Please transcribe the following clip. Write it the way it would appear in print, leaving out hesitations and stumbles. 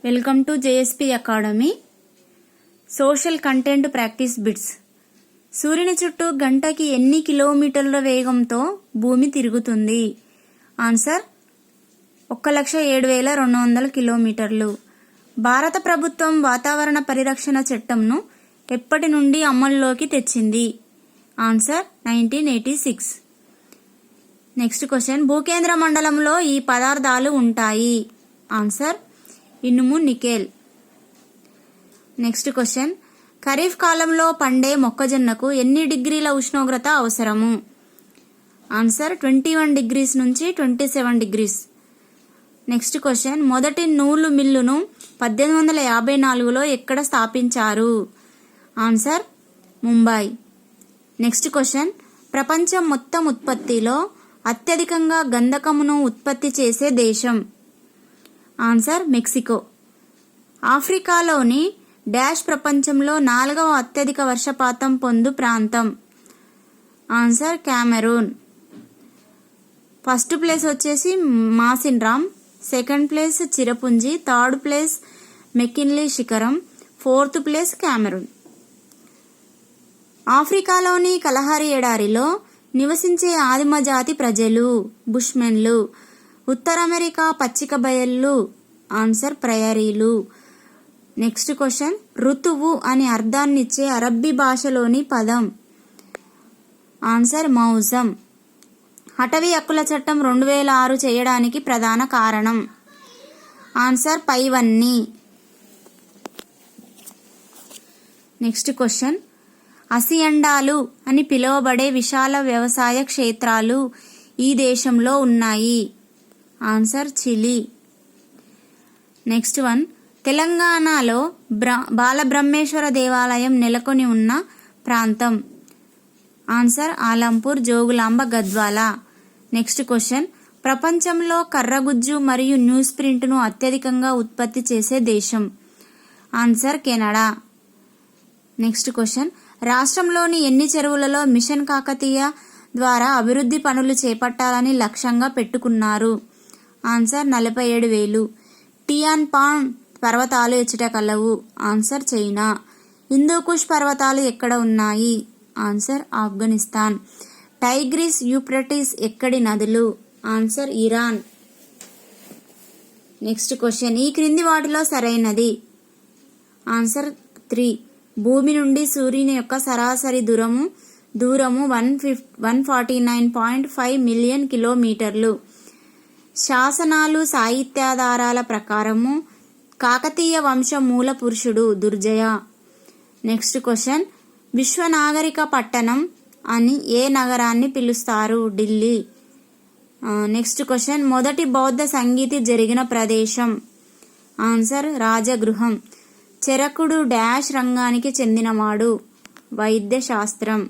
Welcome to JSP academy. Social content practice bits. సూర్యుని చుట్టూ గంటకి ఎన్ని కిలోమీటర్ల వేగంతో భూమి తిరుగుతుంది? ఆన్సర్ 1,07,200 కిలోమీటర్లు. భారత ప్రభుత్వం వాతావరణ పరిరక్షణ చట్టంను ఎప్పటి నుండి అమల్లోకి తెచ్చింది? ఆన్సర్ 1986. Next question. భూకేంద్ర మండలంలో ఈ పదార్థాలు ఉంటాయి? ఆన్సర్ ఇనుము, నికెల్. Next question. ఖరీఫ్ కాలంలో పండే మొక్కజొన్నకు ఎన్ని డిగ్రీల ఉష్ణోగ్రత అవసరము? ఆన్సర్ 21 డిగ్రీస్ నుంచి 27 డిగ్రీస్. Next question. మొదటి నూలు మిల్లును 1854లో ఎక్కడ స్థాపించారు? ఆన్సర్ ముంబై. Next question. ప్రపంచం మొత్తం ఉత్పత్తిలో అత్యధికంగా గంధకమును ఉత్పత్తి చేసే దేశం? Answer Mexico. ఆఫ్రికాలోని డాష్ ప్రపంచంలో 4వ అత్యధిక వర్షపాతం పొందు ప్రాంతం? Answer Cameroon. ఫస్ట్ ప్లేస్ వచ్చేసి Mawsynram, second place Cherrapunji, third place McKinley శిఖరం, ఫోర్త్ ప్లేస్ కెమెరూన్. ఆఫ్రికాలోని కలహారి ఎడారిలో నివసించే ఆదిమ జాతి ప్రజలు బుష్మెన్లు. ఉత్తర అమెరికా పచ్చిక బయళ్ళు? ఆన్సర్ ప్రయరీలు. Next question. ఋతువు అని అర్థాన్నిచ్చే అరబ్బీ భాషలోని పదం? ఆన్సర్ మౌజం. అటవీ హక్కుల చట్టం 2006 చేయడానికి ప్రధాన కారణం? ఆన్సర్ పైవన్నీ. Next question. హసియండాలు అని పిలువబడే విశాల వ్యవసాయ క్షేత్రాలు ఈ దేశంలో ఉన్నాయి? Answer Chile. Next one. తెలంగాణలో బాలబ్రహ్మేశ్వర దేవాలయం నెలకొని ఉన్న ప్రాంతం? Answer Alampur, Jogulamba, Gadwal. Next question. ప్రపంచంలో కర్రగుజ్జు మరియు న్యూస్ ప్రింట్ను అత్యధికంగా ఉత్పత్తి చేసే దేశం? Answer Canada. Next question. రాష్ట్రంలోని ఎన్ని చెరువులలో మిషన్ కాకతీయ ద్వారా అభివృద్ధి పనులు చేపట్టాలని లక్ష్యంగా పెట్టుకున్నారు? ఆన్సర్ 47,000. టియాన్ పాన్ పర్వతాలు ఎచ్చట కలవు? Answer China. హిందూకుష్ పర్వతాలు ఎక్కడ ఉన్నాయి? ఆన్సర్ ఆఫ్ఘనిస్తాన్. టైగ్రిస్, యూఫ్రటీస్ ఎక్కడి నదులు? Answer Iran. Next question. ఈ క్రింది వాటిలో సరైనది? ఆన్సర్ 3. భూమి నుండి సూర్యుని యొక్క సరాసరి దూరము 149.5 మిలియన్ కిలోమీటర్లు. శాసనాలు, సాహిత్యాధారాల ప్రకారము కాకతీయ వంశ మూల పురుషుడు దుర్జయ. Next question. విశ్వ నాగరిక పట్టణం అని ఏ నగరాన్ని పిలుస్తారు? ఢిల్లీ. Next question. మొదటి బౌద్ధ సంగీతి జరిగిన ప్రదేశం? ఆన్సర్ రాజగృహం. చరకుడు డాష్ రంగానికి చెందినవాడు? వైద్య శాస్త్రం.